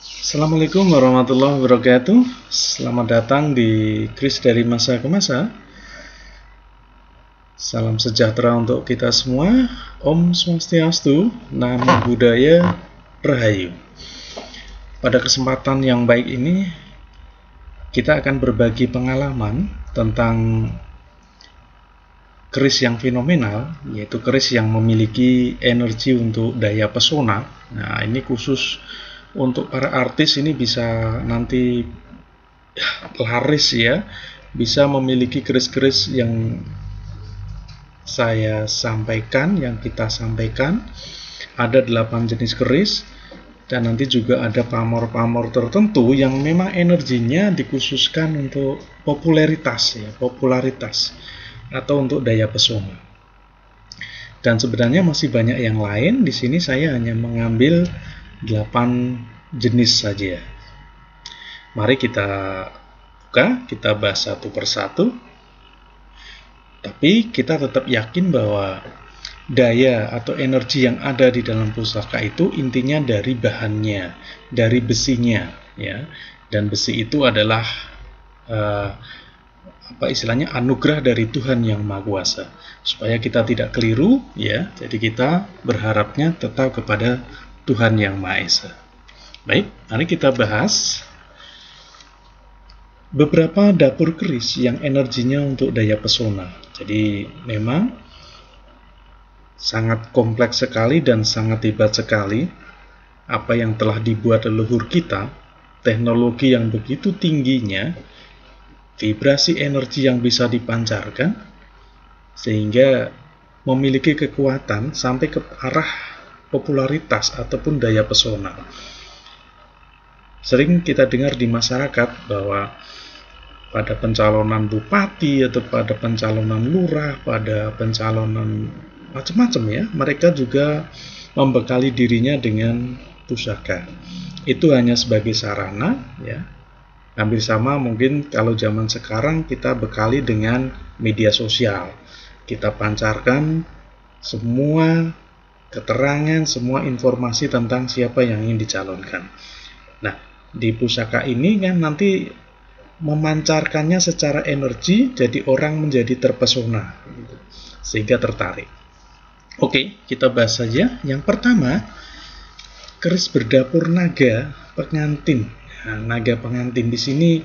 Assalamualaikum warahmatullahi wabarakatuh. Selamat datang di Kris dari Masa ke Masa. Salam sejahtera untuk kita semua. Om Swastiastu, Namo Buddhaya, Rahayu. Pada kesempatan yang baik ini, kita akan berbagi pengalaman tentang keris yang fenomenal, yaitu keris yang memiliki energi untuk daya pesona. Nah, ini khusus untuk para artis, ini bisa nanti laris ya, bisa memiliki keris-keris yang saya sampaikan, yang kita sampaikan. Ada 8 jenis keris, dan nanti juga ada pamor-pamor tertentu yang memang energinya dikhususkan untuk popularitas ya, popularitas atau untuk daya pesona. Dan sebenarnya masih banyak yang lain. Di sini saya hanya mengambil 8 jenis saja. Mari kita buka, kita bahas satu persatu. Tapi kita tetap yakin bahwa daya atau energi yang ada di dalam pusaka itu intinya dari bahannya, dari besinya, ya. Dan besi itu adalah istilahnya anugerah dari Tuhan yang Maha Kuasa. Supaya kita tidak keliru, ya. Jadi kita berharapnya tetap kepada Tuhan yang Maha Esa. Baik, mari kita bahas beberapa dapur keris yang energinya untuk daya pesona. Jadi memang sangat kompleks sekali dan sangat hebat sekali apa yang telah dibuat leluhur kita, teknologi yang begitu tingginya, vibrasi energi yang bisa dipancarkan, sehingga memiliki kekuatan sampai ke arah popularitas ataupun daya pesona. Sering kita dengar di masyarakat bahwa pada pencalonan bupati atau pada pencalonan lurah, pada pencalonan macam-macam ya, mereka juga membekali dirinya dengan pusaka. Itu hanya sebagai sarana ya. Hampir sama mungkin kalau zaman sekarang kita bekali dengan media sosial. Kita pancarkan semua keterangan, semua informasi tentang siapa yang ingin dicalonkan. Nah, di pusaka ini kan nanti memancarkannya secara energi, jadi orang menjadi terpesona, sehingga tertarik. Oke, kita bahas saja. Yang pertama, keris berdapur naga pengantin. Nah, naga pengantin di sini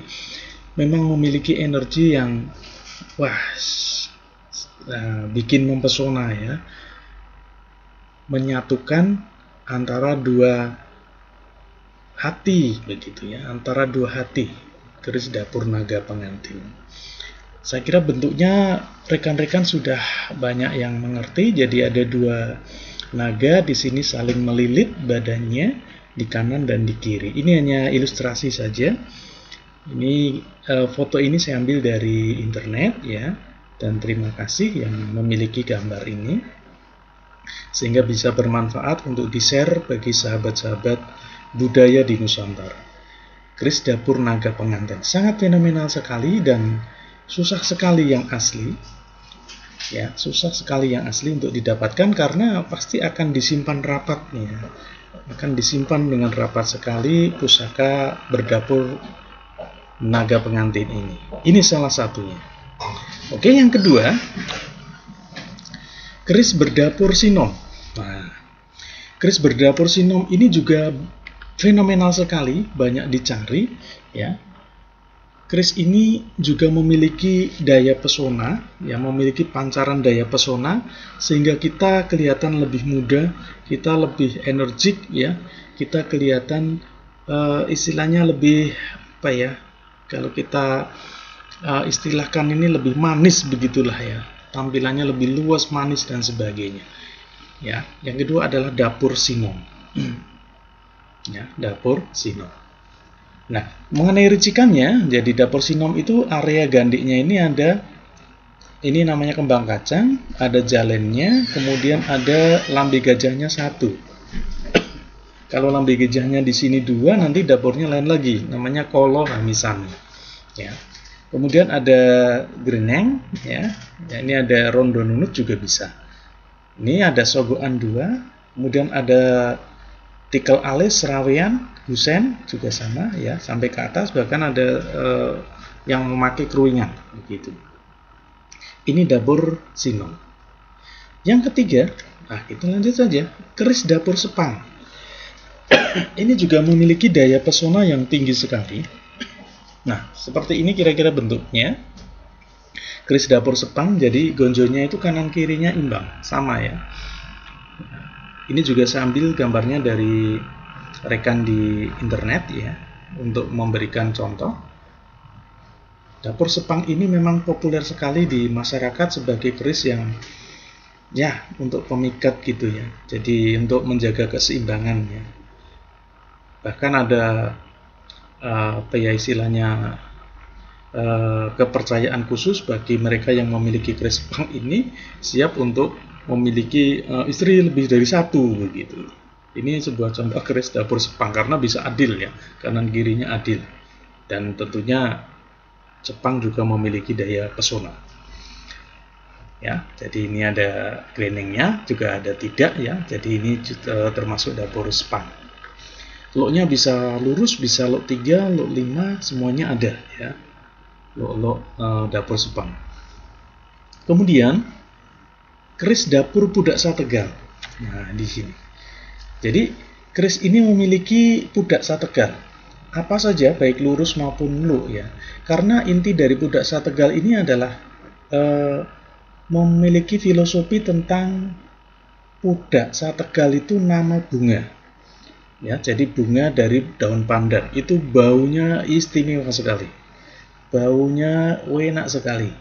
memang memiliki energi yang bikin mempesona ya. Menyatukan antara dua hati begitu ya, antara dua hati, keris dapur naga pengantin. Saya kira bentuknya rekan-rekan sudah banyak yang mengerti. Jadi ada dua naga di sini saling melilit badannya di kanan dan di kiri. Ini hanya ilustrasi saja. Ini foto ini saya ambil dari internet ya, dan terima kasih yang memiliki gambar ini, sehingga bisa bermanfaat untuk di-share bagi sahabat-sahabat budaya di Nusantara. Keris dapur naga pengantin sangat fenomenal sekali dan susah sekali yang asli. Ya, susah sekali yang asli untuk didapatkan karena pasti akan disimpan rapat nih. Akan disimpan dengan rapat sekali pusaka berdapur naga pengantin ini. Ini salah satunya. Oke, yang kedua, keris berdapur sinom. Nah, keris berdapur sinom ini juga fenomenal sekali, banyak dicari ya. Keris ini juga memiliki daya pesona, ya, memiliki pancaran daya pesona sehingga kita kelihatan lebih muda, kita lebih energik ya, kita kelihatan istilahnya lebih kalau kita istilahkan ini lebih manis begitulah ya. Tampilannya lebih luas, manis dan sebagainya. Ya, yang kedua adalah dapur sinom. Ya, dapur sinom. Nah, mengenai ricikannya, jadi dapur sinom itu area gandiknya ini namanya kembang kacang, ada jalennya, kemudian ada lambe gajahnya 1. Kalau lambe gajahnya di sini 2, nanti dapurnya lain lagi, namanya kolo hamisan. Ya. Kemudian ada greneng, ya. Ini ada rondo nunut juga bisa. Ini ada sogokan 2, kemudian ada tikel alis, serawean, gusen juga sama ya, sampai ke atas, bahkan ada yang memakai keruingan begitu. Ini dapur Sinom. Yang ketiga, kita lanjut saja, keris dapur Sepang. Ini juga memiliki daya pesona yang tinggi sekali. Nah, seperti ini kira-kira bentuknya. Keris dapur Sepang, jadi gonjonya itu kanan kirinya imbang, sama ya. Ini juga saya ambil gambarnya dari rekan di internet ya, untuk memberikan contoh. Dapur Sepang ini memang populer sekali di masyarakat sebagai keris yang ya untuk pemikat gitu ya. Jadi untuk menjaga keseimbangan ya. Bahkan ada apa ya istilahnya kepercayaan khusus bagi mereka yang memiliki keris Sepang ini siap untuk memiliki istri lebih dari satu begitu. Ini sebuah contoh keris dapur Sepang karena bisa adil ya, kanan kirinya adil, dan tentunya Jepang juga memiliki daya pesona. Ya, jadi ini ada grenengnya, juga ada tidak ya. Jadi ini termasuk dapur Sepang. Loknya bisa lurus, bisa lok 3, lok 5, semuanya ada ya. Lok dapur Sepang. Kemudian keris dapur Pudak Sategal. Nah, di sini. Jadi, keris ini memiliki pudak sategal. Apa saja, baik lurus maupun luk ya. Karena inti dari pudak sategal ini adalah memiliki filosofi tentang pudak sategal itu nama bunga. Ya, jadi bunga dari daun pandan. Itu baunya istimewa sekali. Baunya enak sekali.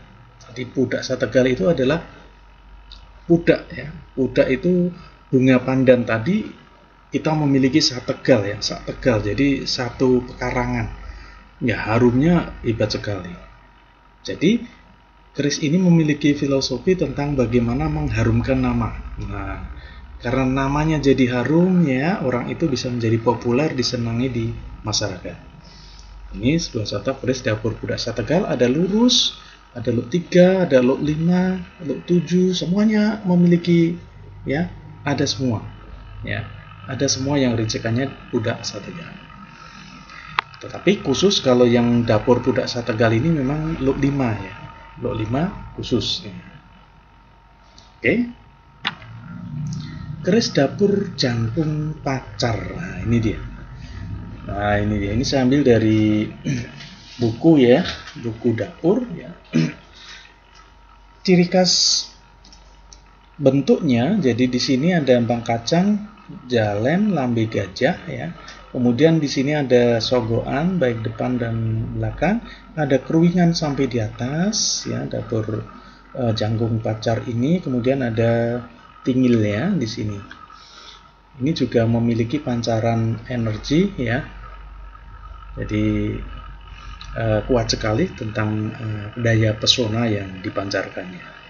Jadi pudak sategal itu adalah pudak ya. Pudak itu bunga pandan tadi, kita memiliki sategal ya, sategal. Jadi satu pekarangan. Ya, harumnya hebat sekali. Jadi keris ini memiliki filosofi tentang bagaimana mengharumkan nama. Nah, karena namanya jadi harum ya, orang itu bisa menjadi populer, disenangi di masyarakat. Ini sebuah contoh keris dapur Pudak Sategal. Ada lurus, ada luk 3, ada luk 5, luk 7, semuanya memiliki ya, ada semua ya, ada semua yang rincikannya Pudak Sategal. Tetapi khusus kalau yang dapur Pudak Sategal ini memang luk 5 ya, luk 5 khusus ya. Oke. Keris dapur Jangkung Pacar. Nah, ini dia. Ini saya ambil dari buku ya, buku dapur ya. Ciri khas bentuknya, jadi di sini ada empang kacang, jalen, lambe gajah ya. Kemudian di sini ada sogokan baik depan dan belakang, ada keruingan sampai di atas ya, dapur Jangkung Pacar ini. Kemudian ada tingil ya di sini. Ini juga memiliki pancaran energi ya. Jadi kuat sekali tentang daya pesona yang dipancarkannya.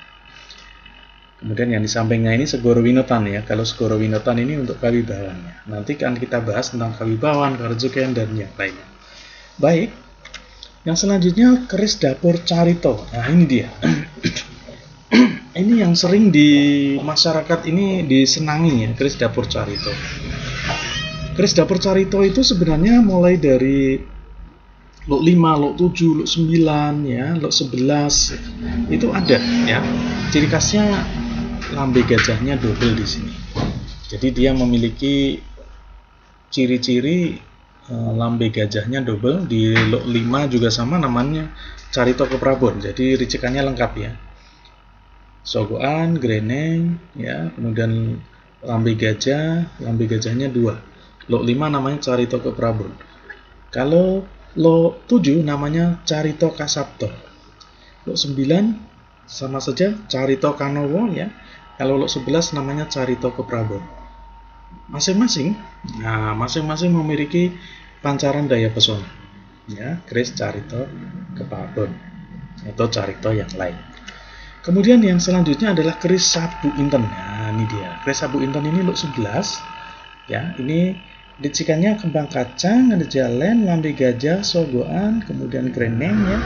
Kemudian yang di sampingnya ini Segoro Winotan ya. Kalau Segoro Winotan ini untuk kawibawannya. Nanti kan kita bahas tentang kawibawan, karjuken, dan yang lainnya. Baik. Yang selanjutnya keris dapur Carito. Nah, ini dia. Ini yang sering di masyarakat ini disenangi ya, keris dapur Carito. Keris dapur Carito itu sebenarnya mulai dari luk 5, luk 7, luk 9 ya, luk 11 itu ada ya. Ciri khasnya lambe gajahnya double di sini. Jadi dia memiliki ciri-ciri lambe gajahnya double. Di luk 5 juga sama, namanya Carito Keprabon. Jadi ricikannya lengkap ya. Sogokan, greneng ya, kemudian lambe gajahnya 2. Luk 5 namanya Carito Keprabon. Kalau luk 7 namanya Carito Kasapto. Luk 9 sama saja Carito Kanowo ya. Kalau luk 11 namanya Carito Keprabon. Masing-masing memiliki pancaran daya pesona. Ya, keris Carito Keprabon atau Carito yang lain. Kemudian yang selanjutnya adalah keris Sabu Inten. Nah, ini dia. Keris Sabu Inten ini luk 11 ya. Ini ricikannya kembang kacang, ada jalen, lambe gajah, sogokan, kemudian greneng ya.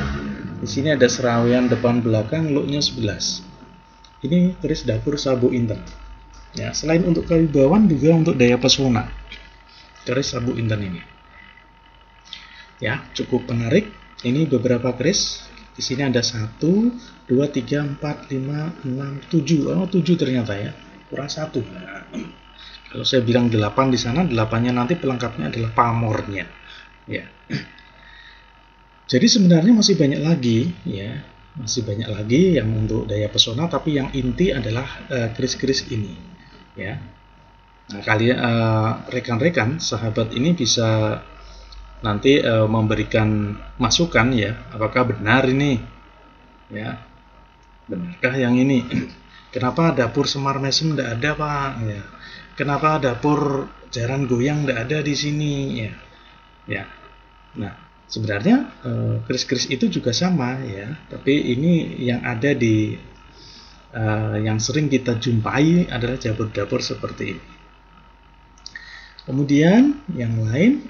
Di sini ada serawean depan belakang, luknya 11. Ini keris dapur Sabu Inten. Ya, selain untuk kawibawan juga untuk daya pesona. keris Rabu Inten ini. Ya, cukup menarik. Ini beberapa keris. Di sini ada 1, 2, 3, 4, 5, 6, 7. Oh, 7 ternyata ya. Kurang 1. Nah, kalau saya bilang 8 di sana, 8-nya nanti pelengkapnya adalah pamornya. Ya. Jadi sebenarnya masih banyak lagi, ya. Masih banyak lagi yang untuk daya pesona, tapi yang inti adalah keris-keris ini, ya. Nah, kalian rekan-rekan, sahabat ini bisa nanti memberikan masukan ya, apakah benar ini, ya, benarkah yang ini? Kenapa dapur Semar Mesem tidak ada, Pak? Ya. Kenapa dapur Jaran Goyang tidak ada di sini, ya? Ya. Nah, sebenarnya keris-keris itu juga sama ya, tapi ini yang ada di yang sering kita jumpai adalah dapur-dapur seperti ini. Kemudian yang lain,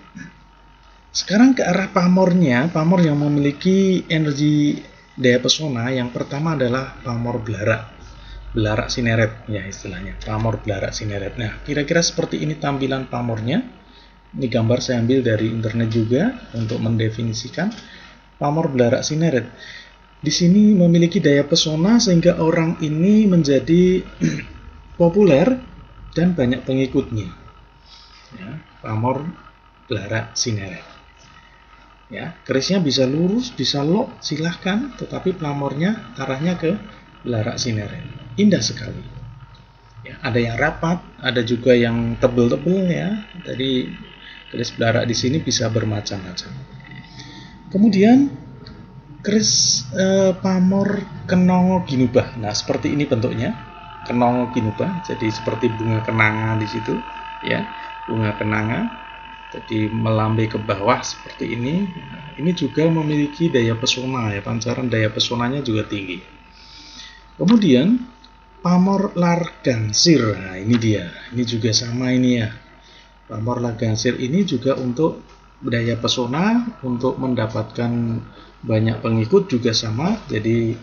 sekarang ke arah pamornya, pamor yang memiliki energi daya pesona. Yang pertama adalah pamor belarak sineret ya istilahnya, pamor belarak sineret. Nah, kira-kira seperti ini tampilan pamornya. Ini gambar saya ambil dari internet juga untuk mendefinisikan pamor belarak sineret. Di sini memiliki daya pesona sehingga orang ini menjadi populer dan banyak pengikutnya. Ya, pamor belarak sineret. Ya, kerisnya bisa lurus, bisa lock, silahkan, tetapi pamornya arahnya ke belarak sineret. Indah sekali. Ya, ada yang rapat, ada juga yang tebel-tebel ya. Tadi keris belarak di sini bisa bermacam-macam. Kemudian keris pamor kenongo ginubah. Nah, seperti ini bentuknya, kenongo ginubah. Jadi seperti bunga kenanga di situ, ya, bunga kenanga. Jadi melambai ke bawah seperti ini. Nah, ini juga memiliki daya pesona ya, pancaran daya pesonanya juga tinggi. Kemudian pamor largansir. Nah, ini dia. Ini juga sama ini ya. Pamor largansir ini juga untuk daya pesona, untuk mendapatkan banyak pengikut juga sama. Jadi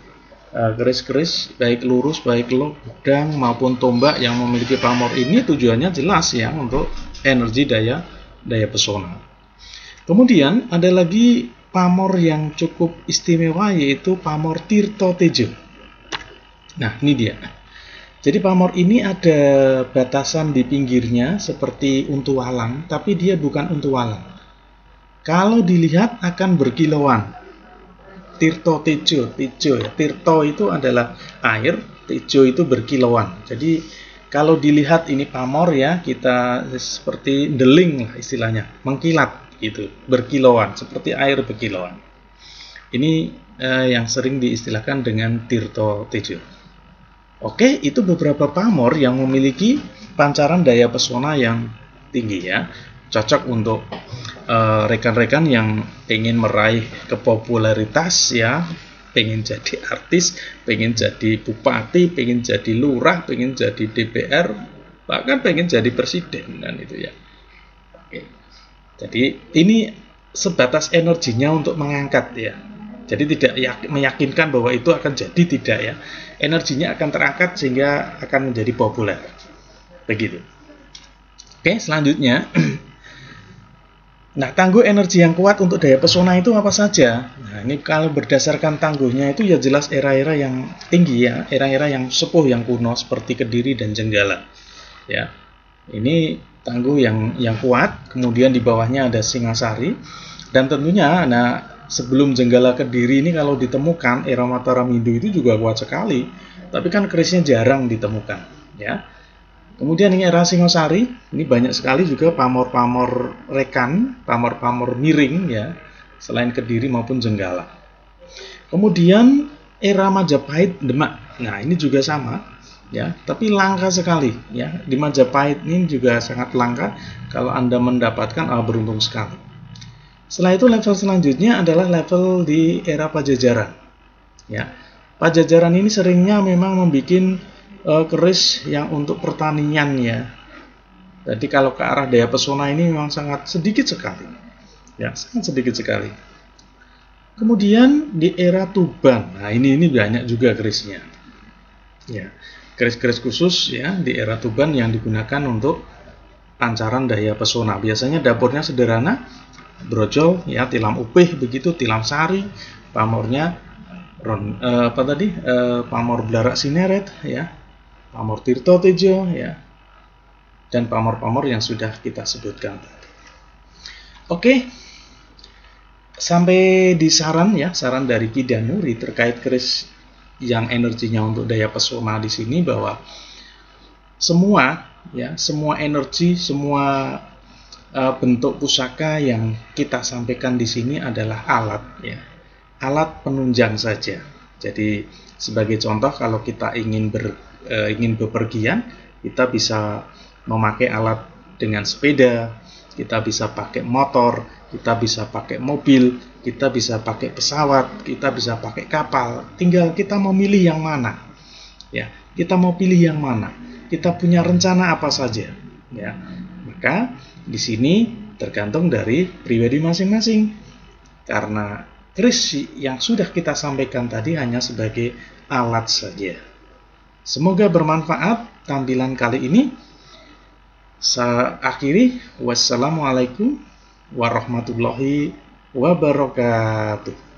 keris-keris baik lurus, baik lock, pedang maupun tombak yang memiliki pamor ini tujuannya jelas ya, untuk energi daya pesona. Kemudian ada lagi pamor yang cukup istimewa, yaitu pamor Tirto Tejo. Nah, ini dia. Jadi pamor ini ada batasan di pinggirnya seperti untu walang, tapi dia bukan untu walang. Kalau dilihat akan berkilauan. Tirto Tejo, ya. Tirto itu adalah air, Tejo itu berkilauan. Jadi kalau dilihat ini pamor ya, kita seperti deling lah istilahnya, mengkilat gitu, berkilauan, seperti air berkilauan. Ini yang sering diistilahkan dengan Tirto Tejo. Oke, itu beberapa pamor yang memiliki pancaran daya pesona yang tinggi ya. Cocok untuk rekan-rekan yang ingin meraih kepopularitas ya, pengen jadi artis, pengen jadi bupati, pengen jadi lurah, pengen jadi DPR, bahkan pengen jadi presiden kan itu ya. Oke. Jadi ini sebatas energinya untuk mengangkat ya. Jadi tidak meyakinkan bahwa itu akan jadi, tidak ya. Energinya akan terangkat sehingga akan menjadi populer. Begitu. Oke, selanjutnya. Nah, tangguh energi yang kuat untuk daya pesona itu apa saja? Nah, ini kalau berdasarkan tangguhnya itu ya jelas era-era yang tinggi ya, era-era yang sepuh, yang kuno seperti Kediri dan Jenggala. Ya. Ini tangguh yang kuat, kemudian di bawahnya ada Singasari, dan tentunya sebelum Jenggala Kediri ini kalau ditemukan era Mataram Hindu itu juga kuat sekali, tapi kan kerisnya jarang ditemukan ya. Kemudian ini era Singosari, ini banyak sekali juga pamor-pamor rekan, pamor-pamor miring ya, selain Kediri maupun Jenggala. Kemudian era Majapahit Demak. Nah, ini juga sama ya, tapi langka sekali ya. Di Majapahit ini juga sangat langka, kalau Anda mendapatkan beruntung sekali. Setelah itu level selanjutnya adalah level di era Pajajaran. Ya, Pajajaran ini seringnya memang membuat keris yang untuk pertanian ya. Jadi kalau ke arah daya pesona ini memang sangat sedikit sekali. Ya, sangat sedikit sekali. Kemudian di era Tuban. Nah, ini banyak juga kerisnya. Ya, keris-keris khusus ya di era Tuban yang digunakan untuk pancaran daya pesona. Biasanya dapurnya sederhana, brojol ya, tilam upih begitu, tilam sari, pamornya pamor Blarak Sineret ya, pamor Tirto Tejo ya, dan pamor-pamor yang sudah kita sebutkan tadi. Oke. Sampai di saran dari Ki Danuri terkait keris yang energinya untuk daya pesona di sini, bahwa semua energi, semua bentuk pusaka yang kita sampaikan di sini adalah alat ya. Alat penunjang saja. Jadi sebagai contoh, kalau kita ingin bepergian, kita bisa memakai alat dengan sepeda, kita bisa pakai motor, kita bisa pakai mobil, kita bisa pakai pesawat, kita bisa pakai kapal. Tinggal kita mau milih yang mana. Ya, kita mau pilih yang mana. Kita punya rencana apa saja. Ya, maka di sini tergantung dari pribadi masing-masing. Karena keris yang sudah kita sampaikan tadi hanya sebagai alat saja. Semoga bermanfaat tampilan kali ini. Saya akhiri. Wassalamualaikum warahmatullahi wabarakatuh.